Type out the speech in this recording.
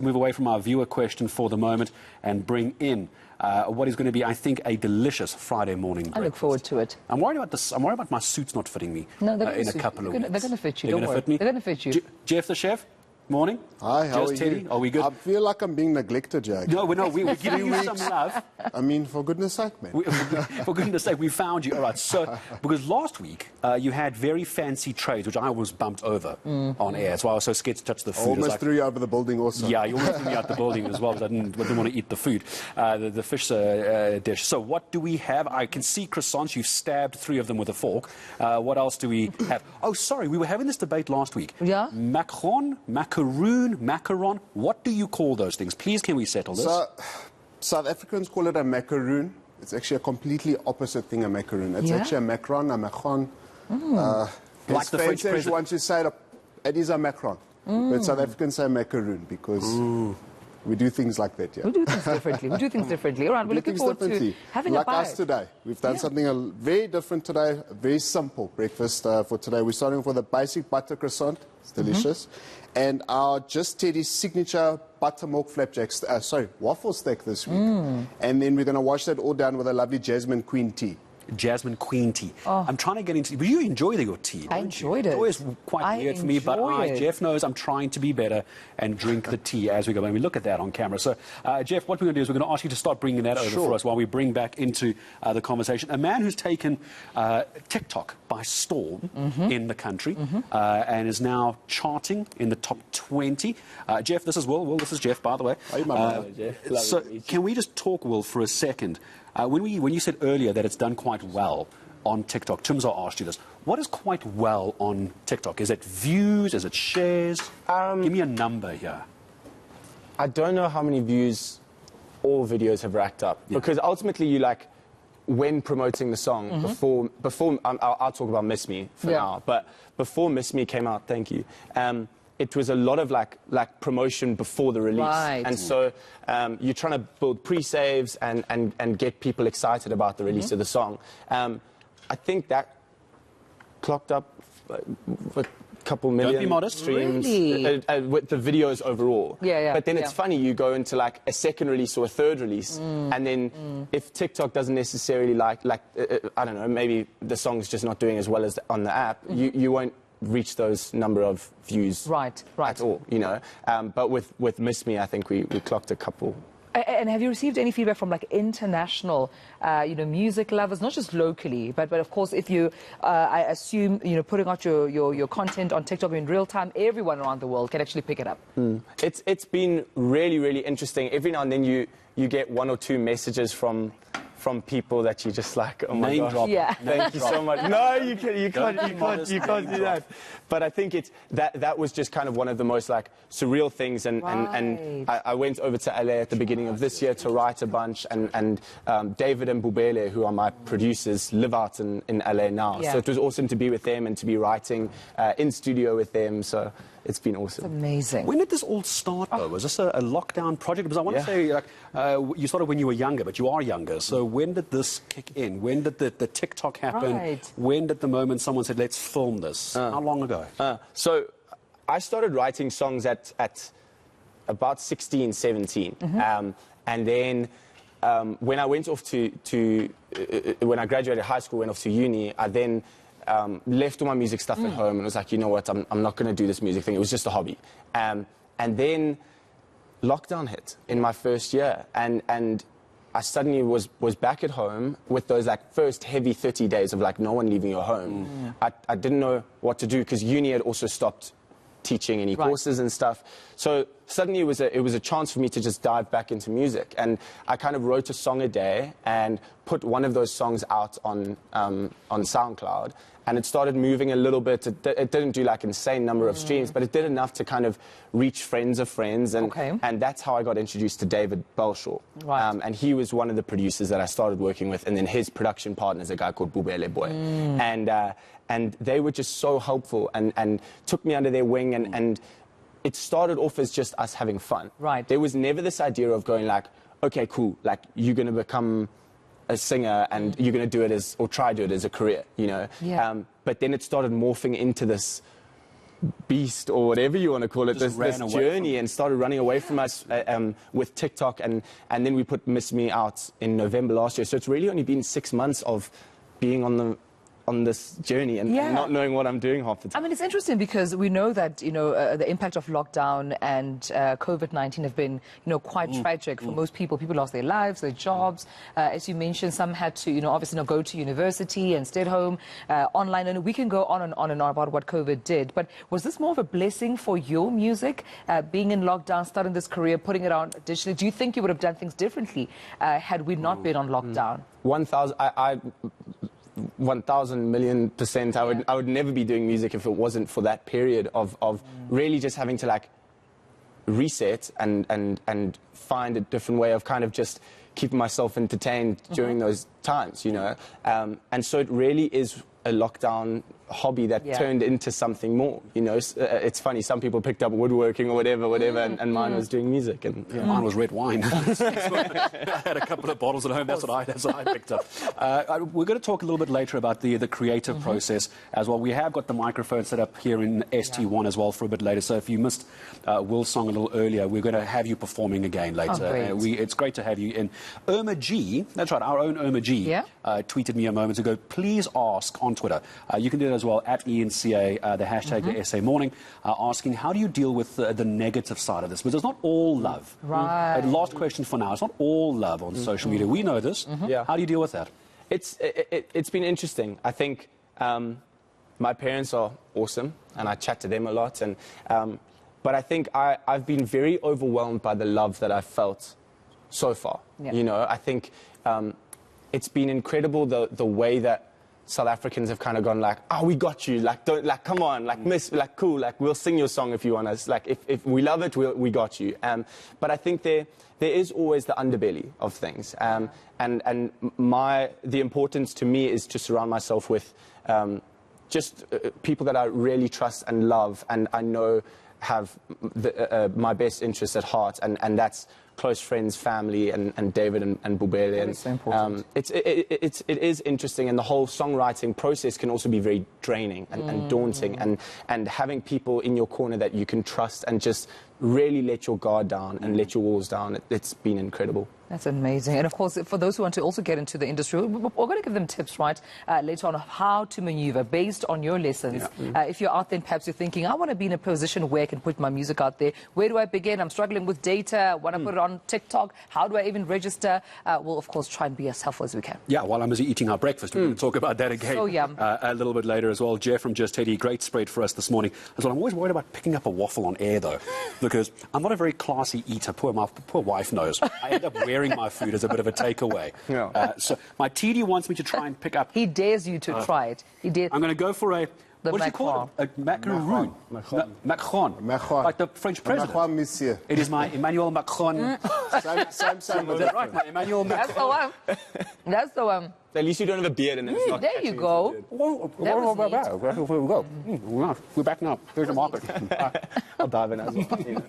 Move away from our viewer question for the moment and bring in what is going to be, I think, a delicious Friday morning breakfast. I look forward to it. I'm worried about this. I'm worried about my suits not fitting me in a couple of weeks. They're going to fit you. They're Don't worry. fit me. They're going to fit you. Jeff the chef. Morning. Hi, how are Teddy, you? are we good? I feel like I'm being neglected, Jack. No, we're giving you some love. I mean, for goodness sake, man. For goodness sake, we found you. All right, so, because last week you had very fancy trays, which I almost bumped over on air. That's why I was so scared to touch the food. Almost threw you over the building also. Yeah, you almost threw me out the building as well, because I didn't want to eat the food, the fish dish. So what do we have? I can see croissants. You've stabbed 3 of them with a fork. What else do we have? Oh, sorry, we were having this debate last week. Yeah? Macaron, macaron. What do you call those things? Please, can we settle this? So, South Africans call it a macaroon. It's actually a completely opposite thing, a macaroon. It's actually a macron, a macron. Like the French president. Once you say it is a macron. But South Africans say macaroon because we do things like that, yeah. We do things differently. All right, we're looking forward to having like a bite. us today. We've done something very different today, a very simple breakfast for today. We're starting with a basic butter croissant. It's delicious. And our Just Teddy signature buttermilk flapjacks, waffle steak this week. And then we're going to wash that all down with a lovely Jasmine Queen tea. Jasmine Queen tea. I'm trying to get into. But you enjoy your tea. I enjoyed it. It's always quite weird for me, but Jeff knows I'm trying to be better and drink the tea as we go. And we look at that on camera. So, Jeff, what we're going to do is we're going to ask you to start bringing that over for us while we bring back into the conversation. A man who's taken TikTok by storm in the country and is now charting in the top 20. Jeff, this is Will. Will, this is Jeff, by the way. Jeff. So, can we just talk, Will, for a second? When you said earlier that it's done quite well on TikTok, Tumzo asked you this. What is quite well on TikTok? Is it views? Is it shares? Give me a number here. I don't know how many views all videos have racked up. Because ultimately you when promoting the song, before I'll talk about Miss Me for now, but before Miss Me came out, thank you, it was a lot of like promotion before the release. Right. And so you're trying to build pre-saves and get people excited about the release of the song. I think that clocked up a couple million streams with the videos overall. But then it's funny, you go into like a second release or a third release, and then if TikTok doesn't necessarily I don't know, maybe the song's just not doing as well as on the app, you won't reach those number of views at all, you know. But with Miss Me, I think we clocked a couple. And have you received any feedback from like international, music lovers, not just locally, but of course, if you, I assume, putting out your content on TikTok in real time, everyone around the world can actually pick it up. It's been really, really interesting. Every now and then you get 1 or 2 messages from people that you just like, oh my gosh, thank you so much. No, you can't do that. But I think that was just kind of one of the most like surreal things. And I went over to LA at the beginning of this year to write a bunch. And David and Bubele, who are my producers, live out in LA now. So it was awesome to be with them and to be writing in studio with them. So it's been awesome. It's amazing. When did this all start, though? Was this a lockdown project? Because I want to say, like, you started when you were younger, but you are younger. So when did this kick in? When did the TikTok happen? When did the moment someone said, let's film this? How long ago? So I started writing songs at about 16, 17. And then when I went off when I graduated high school, went off to uni, I then left all my music stuff at home and was like, you know what, I'm not going to do this music thing. It was just a hobby. And then lockdown hit in my first year. And I suddenly was back at home with those like first heavy 30 days of like no one leaving your home. I didn't know what to do because uni had also stopped teaching any courses and stuff. So suddenly it was a chance for me to just dive back into music. And I kind of wrote a song a day and put one of those songs out on SoundCloud. And it started moving a little bit. It didn't do like insane number of streams, but it did enough to kind of reach friends of friends. And that's how I got introduced to David Belshaw. And he was one of the producers that I started working with. And then his production partner is a guy called Bubele Boy. And they were just so helpful and took me under their wing. And it started off as just us having fun. There was never this idea of going like, okay, cool, like you're going to become a singer and you're going to do it or try to do it as a career, you know. But then it started morphing into this beast or whatever you want to call it, Just this journey, and started running away from us with TikTok, and then we put Miss Me out in November last year. So it's really only been 6 months of being on this journey and not knowing what I'm doing half the time. I mean, it's interesting because we know that, you know, the impact of lockdown and COVID-19 have been, you know, quite tragic for most people. People lost their lives, their jobs. As you mentioned, some had to, you know, obviously not go to university and stay at home, online. And we can go on and on and on about what COVID did. But was this more of a blessing for your music, being in lockdown, starting this career, putting it out digitally? Do you think you would have done things differently had we not been on lockdown? 1,000,000,000%. I would never be doing music if it wasn't for that period of really just having to like reset and find a different way of kind of just keeping myself entertained during those times, you know. And so it really is a lockdown hobby that turned into something more, you know. It's funny, some people picked up woodworking or whatever, and mine was doing music, and mine was red wine. I had a couple of bottles at home. That's what I picked up. We're going to talk a little bit later about the creative process as well. We have got the microphone set up here in ST1 as well for a bit later. So if you missed Will's song a little earlier, we're going to have you performing again later. It's great to have you in. Irma G, that's right, our own Irma G, tweeted me a moment ago. Please ask on Twitter. You can do that as well, at ENCA, the hashtag the SA Morning, asking how do you deal with the negative side of this? Because it's not all love. Right. Last question for now. It's not all love on social media. We know this. How do you deal with that? It's been interesting. I think my parents are awesome, and I chat to them a lot. And but I think I've been very overwhelmed by the love that I've felt so far. You know, I think it's been incredible the way that South Africans have kind of gone like, oh, we got you, like, don't, like, come on, like, miss, like, cool, like, we'll sing your song if you want us, like, if we love it, we got you. But I think there is always the underbelly of things, and the importance to me is to surround myself with just people that I really trust and love, and I know have my best interests at heart, and that's close friends, family, and David and Bubele. That's so important. It is interesting, and the whole songwriting process can also be very draining and daunting, and having people in your corner that you can trust and just really let your guard down and let your walls down, it's been incredible. That's amazing. And of course, for those who want to also get into the industry, we're going to give them tips, right, later on, of how to maneuver based on your lessons. If you're out there and perhaps you're thinking, I want to be in a position where I can put my music out there. Where do I begin? I'm struggling with data. Want to put it on TikTok? How do I even register? We'll, of course, try and be as helpful as we can. Yeah, while I'm busy eating our breakfast, we're going to talk about that again a little bit later as well. Jeff from Just Teddy, great spread for us this morning as well. I'm always worried about picking up a waffle on air, though, because I'm not a very classy eater. Poor wife knows. I end up wearing my food as a bit of a takeaway. So my TD wants me to try and pick up. He dares you to try it. He dares. I'm going to go for what do you call it? A macaroon. Macron. Like the French president. Macron, monsieur. It is my Emmanuel Macron. Same. Is that right? My Emmanuel Macron. That's the one. That's the one. At least you don't have a beard, and it's not. There you go. We're back now. There's a market. I'll dive in as well.